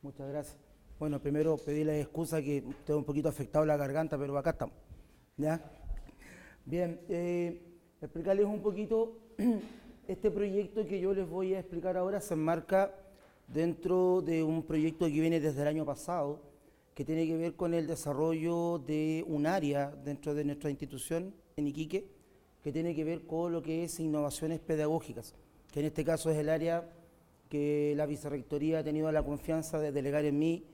Muchas gracias. Bueno, primero pedirles excusa que estoy un poquito afectado la garganta, pero acá estamos. ¿Ya? Bien, explicarles un poquito, este proyecto que yo les voy a explicar ahora se enmarca dentro de un proyecto que viene desde el año pasado, que tiene que ver con el desarrollo de un área dentro de nuestra institución en Iquique, que tiene que ver con lo que es innovaciones pedagógicas, que en este caso es el área que la vicerrectoría ha tenido la confianza de delegar en mí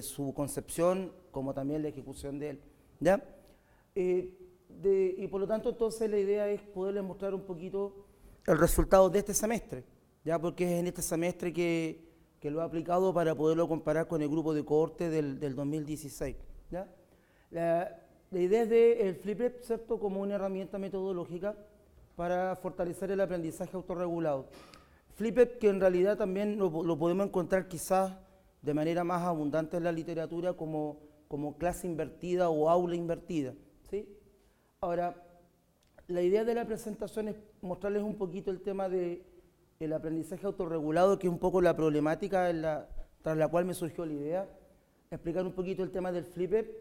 su concepción, como también la ejecución de él. ¿Ya? Y por lo tanto, entonces, la idea es poderles mostrar un poquito el resultado de este semestre, ¿ya? Porque es en este semestre que lo he aplicado para poderlo comparar con el grupo de cohorte del 2016. ¿Ya? La idea es del FlipRep, ¿cierto?, como una herramienta metodológica para fortalecer el aprendizaje autorregulado. FlipRep, que en realidad también lo podemos encontrar quizás de manera más abundante en la literatura como clase invertida o aula invertida, ¿sí? Ahora, la idea de la presentación es mostrarles un poquito el tema del aprendizaje autorregulado, que es un poco la problemática tras la cual me surgió la idea, explicar un poquito el tema del FlipRep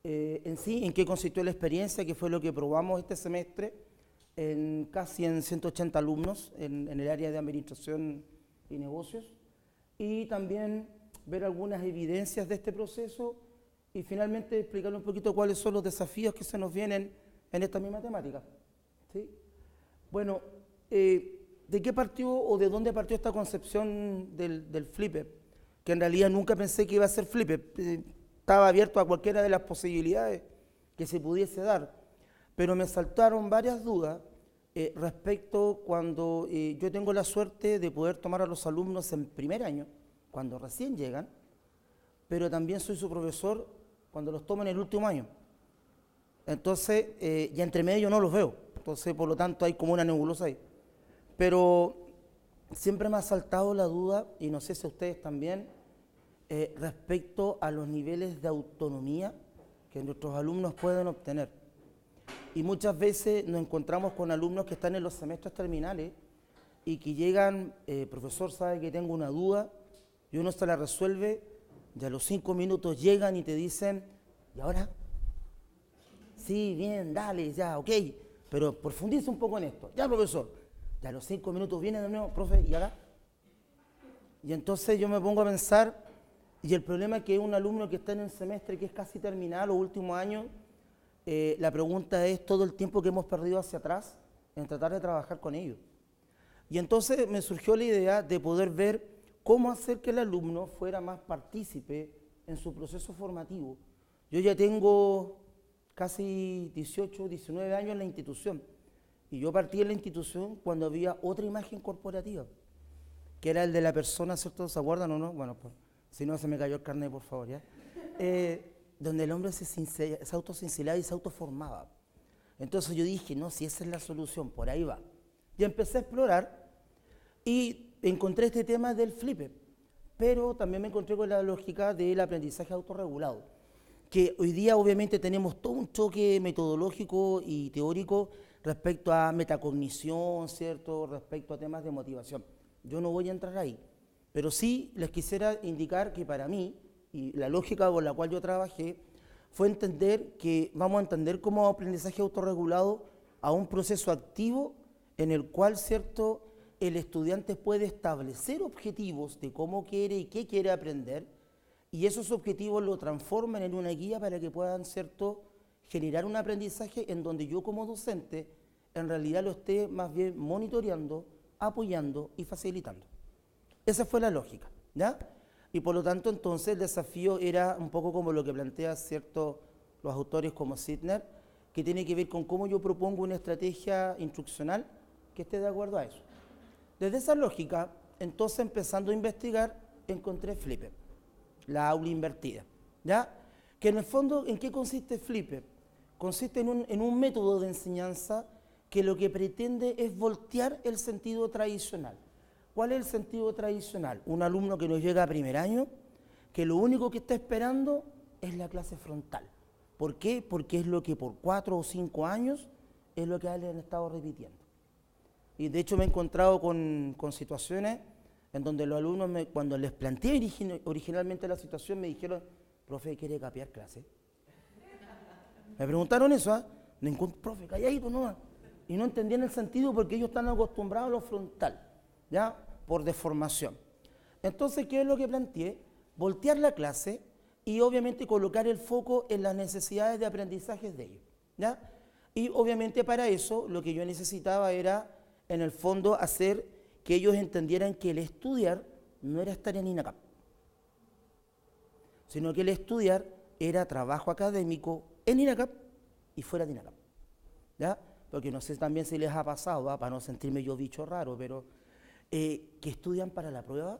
en sí, en qué consistió la experiencia, que fue lo que probamos este semestre, casi en 180 alumnos en el área de administración y negocios, y también ver algunas evidencias de este proceso y finalmente explicarle un poquito cuáles son los desafíos que se nos vienen en esta misma temática. ¿Sí? Bueno, ¿de qué partió o de dónde partió esta concepción del FlipRep? Que en realidad nunca pensé que iba a ser FlipRep, estaba abierto a cualquiera de las posibilidades que se pudiese dar, pero me saltaron varias dudas respecto cuando yo tengo la suerte de poder tomar a los alumnos en primer año, cuando recién llegan, pero también soy su profesor cuando los tomo en el último año. Entonces, ya entre medio no los veo, entonces por lo tanto hay como una nebulosa ahí. Pero siempre me ha saltado la duda, y no sé si a ustedes también, respecto a los niveles de autonomía que nuestros alumnos pueden obtener. Y muchas veces nos encontramos con alumnos que están en los semestres terminales y que llegan, profesor, sabe que tengo una duda, y uno se la resuelve, y a los 5 minutos llegan y te dicen, ¿y ahora? Sí, bien, dale, ya, ok, pero profundiza un poco en esto. Ya, profesor. Y a los 5 minutos viene de nuevo, profe, ¿y ahora? Y entonces yo me pongo a pensar, y el problema es que un alumno que está en el semestre que es casi terminal o último año, la pregunta es todo el tiempo que hemos perdido hacia atrás en tratar de trabajar con ellos. Y entonces me surgió la idea de poder ver cómo hacer que el alumno fuera más partícipe en su proceso formativo. Yo ya tengo casi 18, 19 años en la institución, y yo partí en la institución cuando había otra imagen corporativa, que era el de la persona, ¿cierto? ¿Se acuerdan o no? Bueno, pues, si no se me cayó el carnet, por favor, ¿ya? Donde el hombre se autocincelaba y se autoformaba. Entonces yo dije, no, si esa es la solución, por ahí va. Y empecé a explorar y encontré este tema del FlipRep, pero también me encontré con la lógica del aprendizaje autorregulado, que hoy día obviamente tenemos todo un choque metodológico y teórico respecto a metacognición, ¿cierto? Respecto a temas de motivación. Yo no voy a entrar ahí, pero sí les quisiera indicar que para mí, y la lógica con la cual yo trabajé, fue entender que vamos a entender como aprendizaje autorregulado a un proceso activo en el cual, ¿cierto?, el estudiante puede establecer objetivos de cómo quiere y qué quiere aprender, y esos objetivos lo transforman en una guía para que puedan, ¿cierto?, generar un aprendizaje en donde yo como docente en realidad lo esté más bien monitoreando, apoyando y facilitando. Esa fue la lógica, ¿ya? Y por lo tanto, entonces, el desafío era un poco como lo que plantea, ¿cierto?, los autores como Sidner, que tiene que ver con cómo yo propongo una estrategia instruccional que esté de acuerdo a eso. Desde esa lógica, entonces, empezando a investigar, encontré FlipRep, la aula invertida, ¿ya? Que en el fondo, ¿en qué consiste FlipRep? Consiste en un método de enseñanza que lo que pretende es voltear el sentido tradicional. ¿Cuál es el sentido tradicional? Un alumno que nos llega a primer año, que lo único que está esperando es la clase frontal. ¿Por qué? Porque es lo que por 4 o 5 años es lo que le han estado repitiendo. Y de hecho me he encontrado con situaciones en donde los alumnos, cuando les planteé originalmente la situación, me dijeron, profe, ¿quiere capear clase? Me preguntaron eso, ¿ah? Ningún profe, calladito nomás. Y no entendían el sentido porque ellos están acostumbrados a lo frontal, ¿ya? Por deformación. Entonces, ¿qué es lo que planteé? Voltear la clase y obviamente colocar el foco en las necesidades de aprendizaje de ellos, ¿ya? Y obviamente para eso lo que yo necesitaba era, en el fondo, hacer que ellos entendieran que el estudiar no era estar en INACAP, sino que el estudiar era trabajo académico en INACAP y fuera de INACAP, ¿ya? Porque no sé también si les ha pasado, para no sentirme yo bicho raro, pero que estudian para la prueba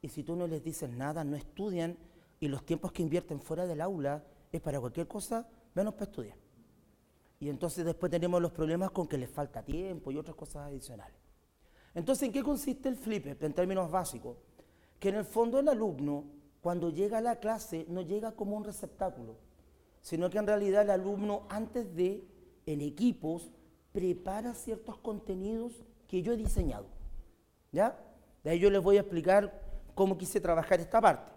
y si tú no les dices nada, no estudian y los tiempos que invierten fuera del aula es para cualquier cosa, menos para estudiar. Y entonces después tenemos los problemas con que les falta tiempo y otras cosas adicionales. Entonces, ¿en qué consiste el flip en términos básicos? Que en el fondo el alumno, cuando llega a la clase, no llega como un receptáculo, sino que en realidad el alumno, antes de, en equipos, prepara ciertos contenidos que yo he diseñado, ¿ya? De ahí yo les voy a explicar cómo quise trabajar esta parte.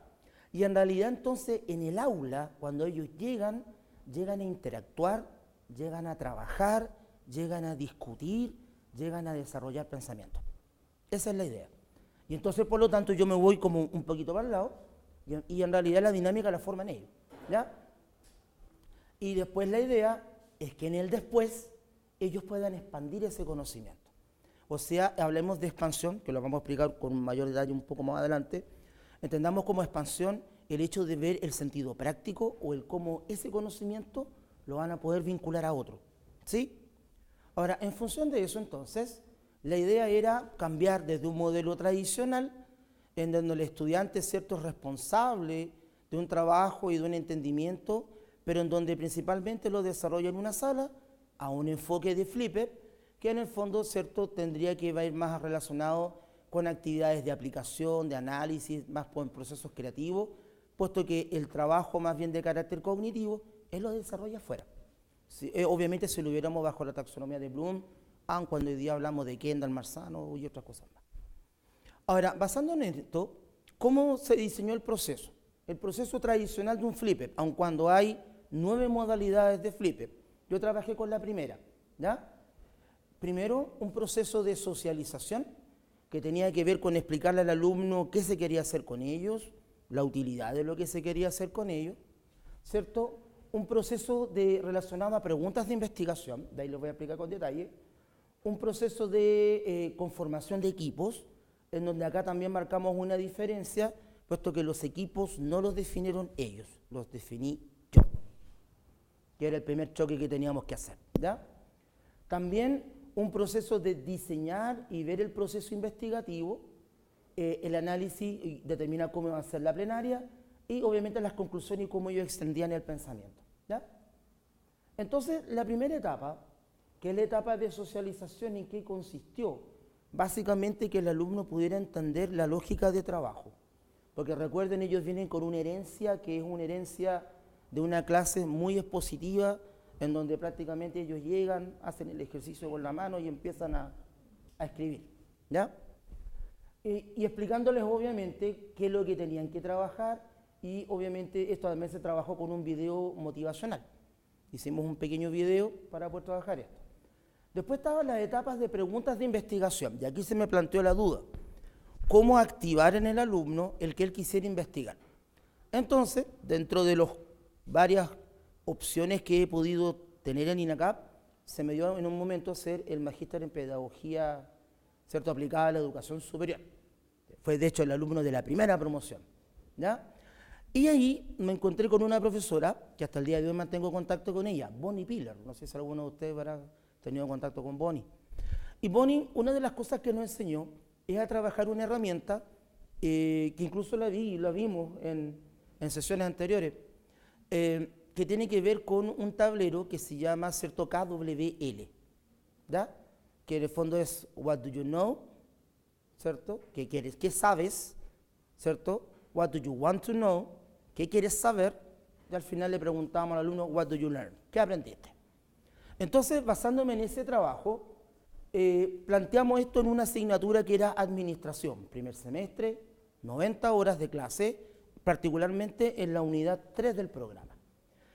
Y en realidad entonces en el aula, cuando ellos llegan a interactuar, llegan a trabajar, llegan a discutir, llegan a desarrollar pensamientos. Esa es la idea. Y entonces, por lo tanto, yo me voy como un poquito para el lado y en realidad la dinámica la forman ellos, ¿ya? Y después la idea es que en el después ellos puedan expandir ese conocimiento. O sea, hablemos de expansión, que lo vamos a explicar con mayor detalle un poco más adelante. Entendamos como expansión el hecho de ver el sentido práctico o el cómo ese conocimiento lo van a poder vincular a otro, ¿sí? Ahora, en función de eso, entonces, la idea era cambiar desde un modelo tradicional, en donde el estudiante es cierto responsable de un trabajo y de un entendimiento, pero en donde principalmente lo desarrolla en una sala, a un enfoque de flipper, que en el fondo, cierto, tendría que ir más relacionado con actividades de aplicación, de análisis, más en procesos creativos, puesto que el trabajo más bien de carácter cognitivo, él lo desarrolla afuera. Sí, obviamente si lo hubiéramos bajo la taxonomía de Bloom, cuando hoy día hablamos de Kendall, Marzano y otras cosas más. Ahora, basando en esto, ¿cómo se diseñó el proceso? El proceso tradicional de un flipper, aun cuando hay 9 modalidades de flipper, yo trabajé con la primera, ¿ya? Primero, un proceso de socialización que tenía que ver con explicarle al alumno qué se quería hacer con ellos, la utilidad de lo que se quería hacer con ellos, ¿cierto? Un proceso relacionado a preguntas de investigación, de ahí lo voy a explicar con detalle, un proceso de conformación de equipos, en donde acá también marcamos una diferencia, puesto que los equipos no los definieron ellos, los definí yo, que era el primer choque que teníamos que hacer, ¿ya? También un proceso de diseñar y ver el proceso investigativo, el análisis y determinar cómo va a ser la plenaria, y obviamente las conclusiones y cómo ellos extendían el pensamiento, ¿ya? Entonces, la primera etapa, que es la etapa de socialización, ¿en qué consistió? Básicamente que el alumno pudiera entender la lógica de trabajo, porque recuerden, ellos vienen con una herencia que es una herencia de una clase muy expositiva, en donde prácticamente ellos llegan, hacen el ejercicio con la mano y empiezan a escribir, ¿ya? Y explicándoles obviamente qué es lo que tenían que trabajar, y obviamente esto también se trabajó con un video motivacional. Hicimos un pequeño video para poder trabajar esto. Después estaban las etapas de preguntas de investigación, y aquí se me planteó la duda, ¿cómo activar en el alumno el que él quisiera investigar? Entonces, dentro de las varias opciones que he podido tener en INACAP, se me dio en un momento ser el magíster en pedagogía, ¿cierto?, aplicada a la educación superior. Fue de hecho el alumno de la primera promoción, ¿ya? Y ahí me encontré con una profesora, que hasta el día de hoy mantengo contacto con ella, Bonnie Piller. No sé si alguno de ustedes habrá tenido contacto con Bonnie. Y Bonnie, una de las cosas que nos enseñó es a trabajar una herramienta que incluso la vimos en sesiones anteriores, que tiene que ver con un tablero que se llama, ¿cierto?, KWL, ¿ya? Que en el fondo es What do you know, ¿cierto? ¿Qué quieres? ¿Qué sabes? ¿Cierto? What do you want to know? ¿Qué quieres saber? Y al final le preguntábamos al alumno, What do you learn? ¿Qué aprendiste? Entonces, basándome en ese trabajo, planteamos esto en una asignatura que era administración, primer semestre, 90 horas de clase, particularmente en la unidad 3 del programa,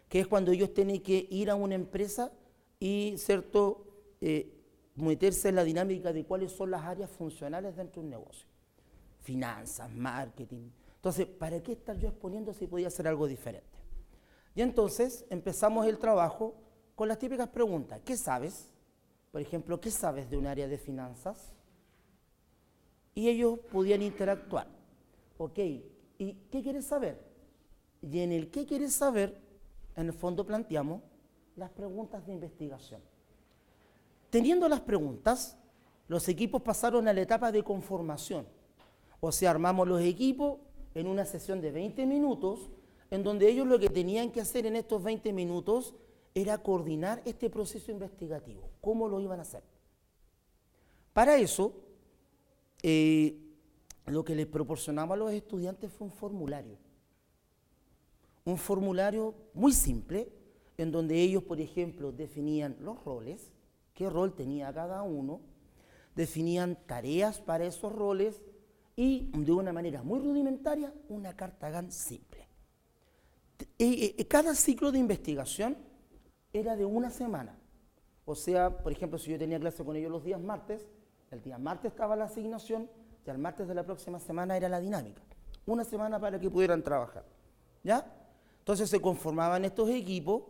que es cuando ellos tienen que ir a una empresa y, ¿cierto?, meterse en la dinámica de cuáles son las áreas funcionales dentro de un negocio. Finanzas, marketing. Entonces, ¿para qué estar yo exponiendo si podía hacer algo diferente? Y entonces empezamos el trabajo con las típicas preguntas. ¿Qué sabes? Por ejemplo, ¿qué sabes de un área de finanzas? Y ellos podían interactuar. Ok, ¿y qué quieres saber? Y en el qué quieres saber, en el fondo planteamos las preguntas de investigación. Teniendo las preguntas, los equipos pasaron a la etapa de conformación. O sea, armamos los equipos en una sesión de 20 minutos, en donde ellos lo que tenían que hacer en estos 20 minutos era coordinar este proceso investigativo. ¿Cómo lo iban a hacer? Para eso, lo que les proporcionaba a los estudiantes fue un formulario. Un formulario muy simple, en donde ellos, por ejemplo, definían los roles, qué rol tenía cada uno, definían tareas para esos roles y, de una manera muy rudimentaria, una carta GAN simple. Cada ciclo de investigación era de una semana. O sea, por ejemplo, si yo tenía clase con ellos los días martes, el día martes estaba la asignación y el martes de la próxima semana era la dinámica. Una semana para que pudieran trabajar. ¿Ya? Entonces se conformaban estos equipos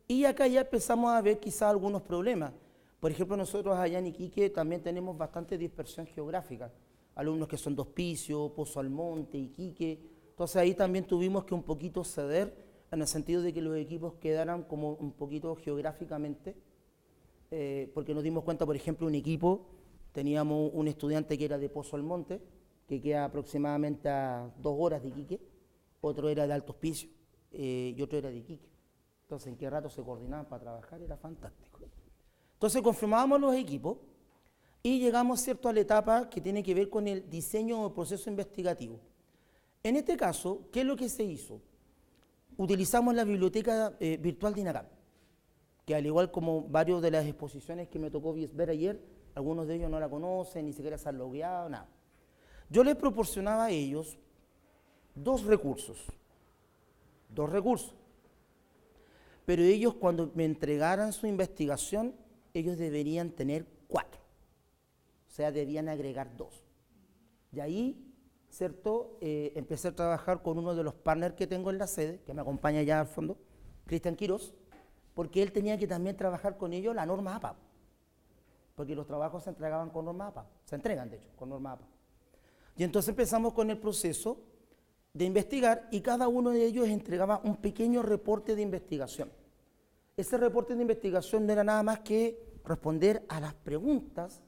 y acá ya empezamos a ver quizás algunos problemas. Por ejemplo, nosotros allá en Iquique también tenemos bastante dispersión geográfica. Alumnos que son de Hospicio, Pozo Almonte, Iquique. Entonces ahí también tuvimos que un poquito ceder en el sentido de que los equipos quedaran como un poquito geográficamente, porque nos dimos cuenta, por ejemplo, un equipo, teníamos un estudiante que era de Pozo Almonte, que queda aproximadamente a 2 horas de Iquique, otro era de Alto Hospicio y otro era de Iquique. Entonces, en qué rato se coordinaban para trabajar, era fantástico. Entonces, conformábamos los equipos y llegamos, ¿cierto?, a la etapa que tiene que ver con el diseño del proceso investigativo. En este caso, ¿qué es lo que se hizo? Utilizamos la biblioteca virtual de INACAP, que al igual como varios de las exposiciones que me tocó ver ayer, algunos de ellos no la conocen, ni siquiera se han logueado, nada. Yo les proporcionaba a ellos dos recursos, pero ellos cuando me entregaran su investigación, ellos deberían tener 4, o sea, debían agregar 2. Y ahí, ¿cierto? Empecé a trabajar con uno de los partners que tengo en la sede, que me acompaña allá al fondo, Cristian Quirós, porque él tenía que también trabajar con ellos la norma APA, porque los trabajos se entregaban con norma APA, se entregan de hecho con norma APA. Y entonces empezamos con el proceso de investigar y cada uno de ellos entregaba un pequeño reporte de investigación. Ese reporte de investigación no era nada más que responder a las preguntas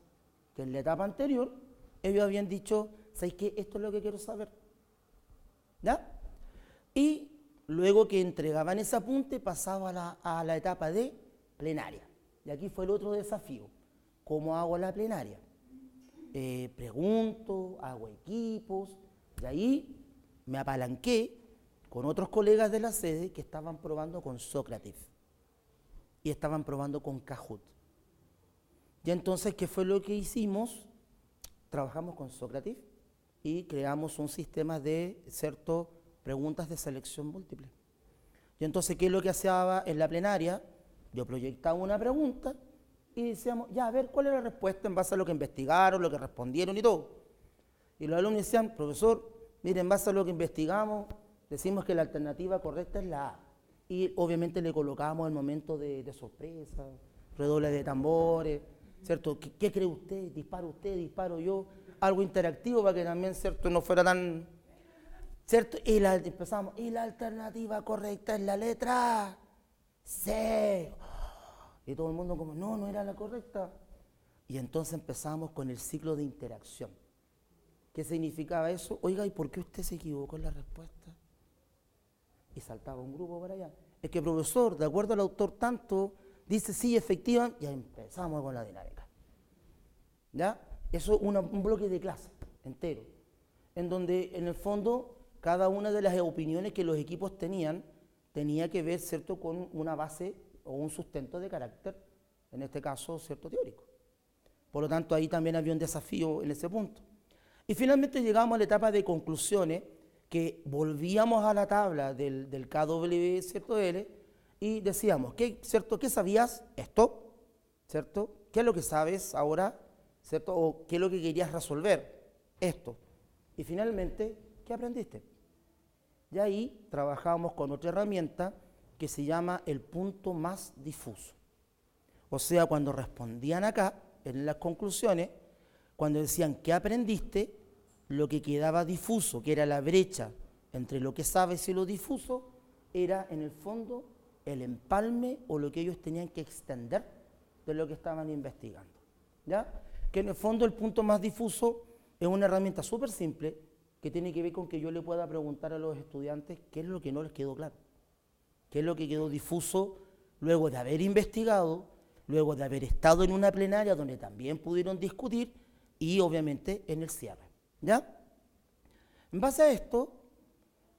que en la etapa anterior ellos habían dicho, ¿sabéis qué? Esto es lo que quiero saber. ¿Ya? Y luego que entregaban ese apunte pasaba a la etapa de plenaria. Y aquí fue el otro desafío. ¿Cómo hago la plenaria? Pregunto, hago equipos, y ahí me apalanqué con otros colegas de la sede que estaban probando con Socrative y estaban probando con Kahoot. Y entonces, ¿qué fue lo que hicimos? Trabajamos con Socrative y creamos un sistema de, ¿cierto?, preguntas de selección múltiple. Y entonces, ¿qué es lo que hacía en la plenaria? Yo proyectaba una pregunta y decíamos, ya, a ver, ¿cuál es la respuesta en base a lo que investigaron, lo que respondieron y todo? Y los alumnos decían, profesor, mire, en base a lo que investigamos, decimos que la alternativa correcta es la A. Y obviamente le colocábamos el momento de sorpresa, redoble de tambores, ¿cierto? ¿Qué cree usted? Disparo yo. Algo interactivo para que también, ¿cierto?, no fuera tan... ¿Cierto? Y empezamos, y la alternativa correcta es la letra C. Y todo el mundo como, no era la correcta. Y entonces empezamos con el ciclo de interacción. ¿Qué significaba eso? Oiga, ¿y por qué usted se equivocó en la respuesta? Y saltaba un grupo para allá. Es que, profesor, de acuerdo al autor tanto, dice sí, efectivamente, y empezamos con la dinámica. ¿Ya? Eso es un bloque de clase entero, en donde en el fondo cada una de las opiniones que los equipos tenían tenía que ver, ¿cierto?, con una base o un sustento de carácter, en este caso, ¿cierto?, teórico. Por lo tanto, ahí también había un desafío en ese punto. Y finalmente llegamos a la etapa de conclusiones, que volvíamos a la tabla del KW, ¿cierto? L, y decíamos, ¿cierto? ¿Qué sabías? Esto, ¿cierto? ¿Qué es lo que sabes ahora? ¿Cierto? ¿O qué es lo que querías resolver? Esto. Y finalmente, ¿qué aprendiste? Y ahí trabajamos con otra herramienta que se llama el punto más difuso. O sea, cuando respondían acá, en las conclusiones, cuando decían ¿qué aprendiste?, lo que quedaba difuso, que era la brecha entre lo que sabes y lo difuso, era en el fondo el empalme o lo que ellos tenían que extender de lo que estaban investigando. ¿Ya? Que en el fondo el punto más difuso es una herramienta súper simple que tiene que ver con que yo le pueda preguntar a los estudiantes qué es lo que no les quedó claro, qué es lo que quedó difuso luego de haber investigado, luego de haber estado en una plenaria donde también pudieron discutir y obviamente en el cierre. ¿Ya? En base a esto,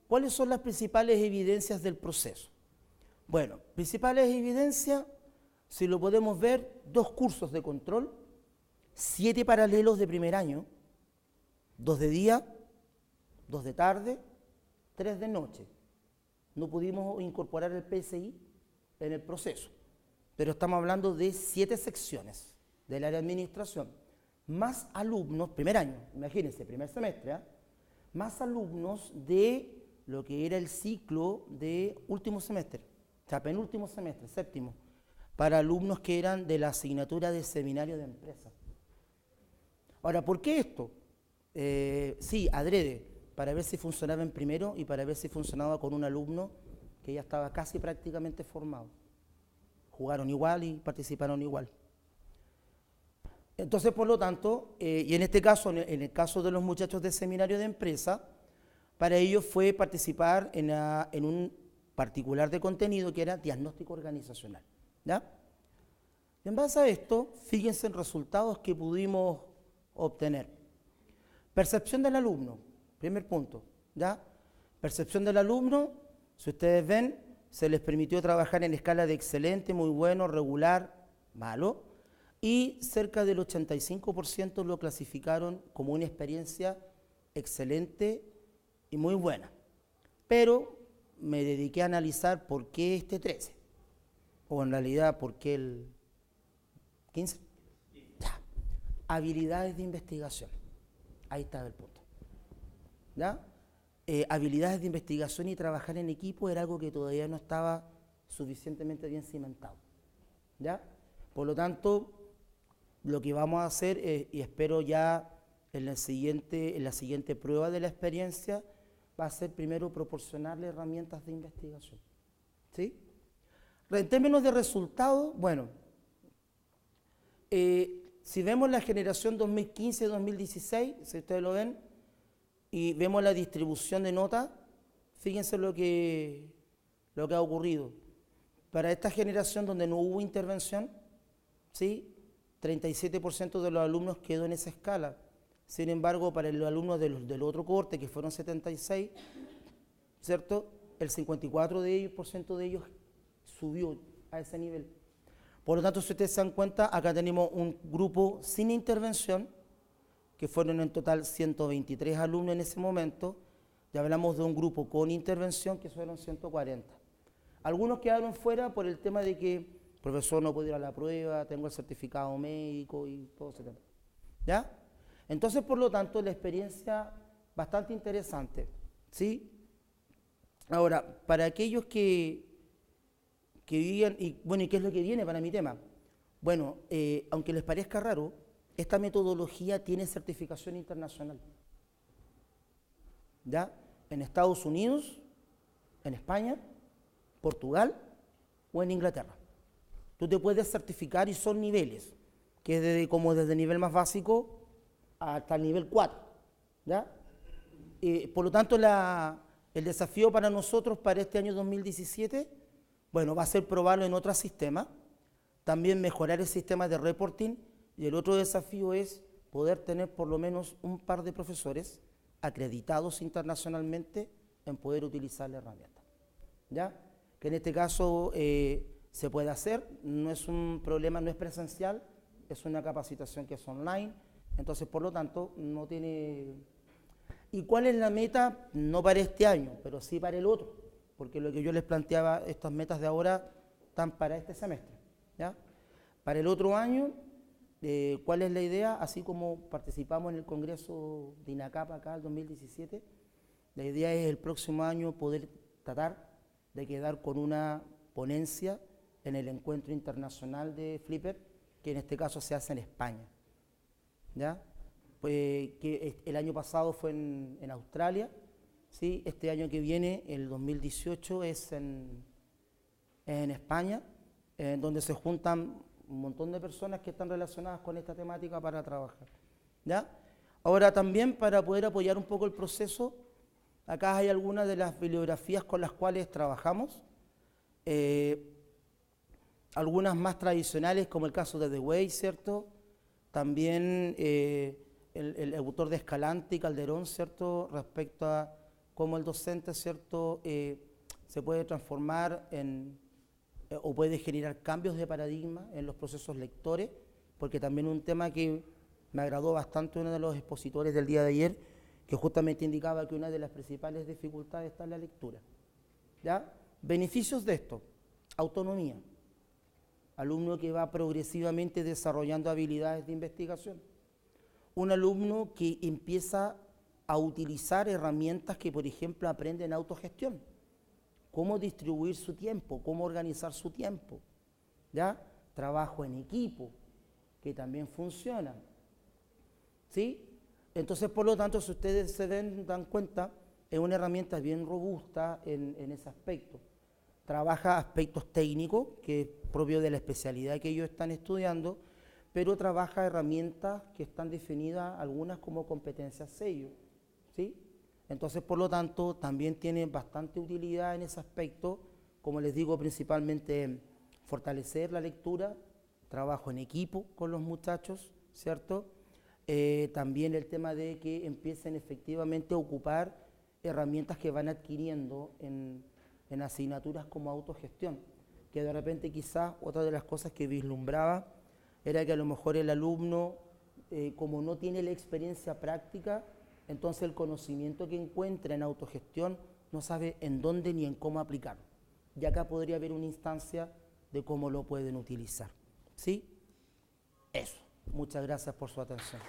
¿cuáles son las principales evidencias del proceso? Bueno, principales evidencias, si lo podemos ver, 2 cursos de control, 7 paralelos de primer año, 2 de día, 2 de tarde, 3 de noche. No pudimos incorporar el PSI en el proceso, pero estamos hablando de 7 secciones del área de administración, más alumnos, primer año, imagínense, primer semestre, ¿eh? Más alumnos de lo que era el ciclo de último semestre, o sea, penúltimo semestre, séptimo, para alumnos que eran de la asignatura de seminario de empresa. Ahora, ¿por qué esto? Sí, adrede, para ver si funcionaba en primero y para ver si funcionaba con un alumno que ya estaba casi prácticamente formado. Jugaron igual y participaron igual. Entonces, por lo tanto, y en este caso, en el caso de los muchachos del seminario de empresa, para ellos fue participar en un particular de contenido que era diagnóstico organizacional. ¿Ya? Y en base a esto, fíjense en resultados que pudimos obtener. Percepción del alumno, primer punto. ¿Ya? Percepción del alumno, si ustedes ven, se les permitió trabajar en escala de excelente, muy bueno, regular, malo. Y cerca del 85% lo clasificaron como una experiencia excelente y muy buena. Pero me dediqué a analizar por qué este 13, o en realidad por qué el 15. Ya. Habilidades de investigación. Ahí está el punto. ¿Ya? Habilidades de investigación y trabajar en equipo era algo que todavía no estaba suficientemente bien cimentado. ¿Ya? Por lo tanto, lo que vamos a hacer, y espero ya en la siguiente prueba de la experiencia, va a ser primero proporcionarle herramientas de investigación. ¿Sí? En términos de resultados, bueno, si vemos la generación 2015-2016, si ustedes lo ven, y vemos la distribución de notas, fíjense lo que ha ocurrido. Para esta generación donde no hubo intervención, ¿sí?, 37% de los alumnos quedó en esa escala. Sin embargo, para los alumnos del otro cohorte, que fueron 76, ¿cierto?, el 54% de ellos subió a ese nivel. Por lo tanto, si ustedes se dan cuenta, acá tenemos un grupo sin intervención, que fueron en total 123 alumnos en ese momento, y hablamos de un grupo con intervención, que fueron 140. Algunos quedaron fuera por el tema de que profesor, no puedo ir a la prueba, tengo el certificado médico y todo ese tema. ¿Ya? Entonces, por lo tanto, la experiencia bastante interesante. ¿Sí? Ahora, para aquellos que vivían, y bueno, ¿y qué es lo que viene para mi tema? Bueno, aunque les parezca raro, esta metodología tiene certificación internacional. ¿Ya? En Estados Unidos, en España, Portugal o en Inglaterra. Tú te puedes certificar y son niveles, que es desde el nivel más básico hasta el nivel 4. ¿Ya? Por lo tanto, el desafío para nosotros para este año 2017, bueno, va a ser probarlo en otros sistemas, también mejorar el sistema de reporting, y el otro desafío es poder tener por lo menos un par de profesores acreditados internacionalmente en poder utilizar la herramienta. ¿Ya? Que en este caso se puede hacer, no es un problema, no es presencial, es una capacitación que es online, entonces por lo tanto no tiene... ¿Y cuál es la meta? No para este año, pero sí para el otro, porque lo que yo les planteaba, estas metas de ahora están para este semestre, ¿ya? Para el otro año, ¿cuál es la idea? Así como participamos en el Congreso de INACAP acá el 2017, la idea es el próximo año poder tratar de quedar con una ponencia en el encuentro internacional de Flipper, que en este caso se hace en España, ¿ya? Pues que el año pasado fue en Australia, ¿sí? Este año que viene, el 2018, es en España, donde se juntan un montón de personas que están relacionadas con esta temática para trabajar, ¿ya? Ahora también, para poder apoyar un poco el proceso, acá hay algunas de las bibliografías con las cuales trabajamos, algunas más tradicionales, como el caso de The Way, ¿cierto? También el autor de Escalante y Calderón, ¿cierto? Respecto a cómo el docente, ¿cierto? Se puede transformar o puede generar cambios de paradigma en los procesos lectores, porque también un tema que me agradó bastante uno de los expositores del día de ayer, que justamente indicaba que una de las principales dificultades está en la lectura, ¿ya? Beneficios de esto: autonomía, alumno que va progresivamente desarrollando habilidades de investigación, un alumno que empieza a utilizar herramientas que, por ejemplo, aprende en autogestión, cómo distribuir su tiempo, cómo organizar su tiempo, ¿ya? Trabajo en equipo, que también funciona, ¿sí? Entonces, por lo tanto, si ustedes se dan cuenta, es una herramienta bien robusta en ese aspecto. Trabaja aspectos técnicos, que es propio de la especialidad que ellos están estudiando, pero trabaja herramientas que están definidas, algunas como competencias sello, ¿sí? Entonces, por lo tanto, también tiene bastante utilidad en ese aspecto, como les digo, principalmente fortalecer la lectura, trabajo en equipo con los muchachos, ¿cierto? También el tema de que empiecen efectivamente a ocupar herramientas que van adquiriendo en asignaturas como autogestión, que de repente quizás otra de las cosas que vislumbraba era que a lo mejor el alumno, como no tiene la experiencia práctica, entonces el conocimiento que encuentra en autogestión no sabe en dónde ni en cómo aplicarlo. Y acá podría haber una instancia de cómo lo pueden utilizar, ¿sí? Eso. Muchas gracias por su atención.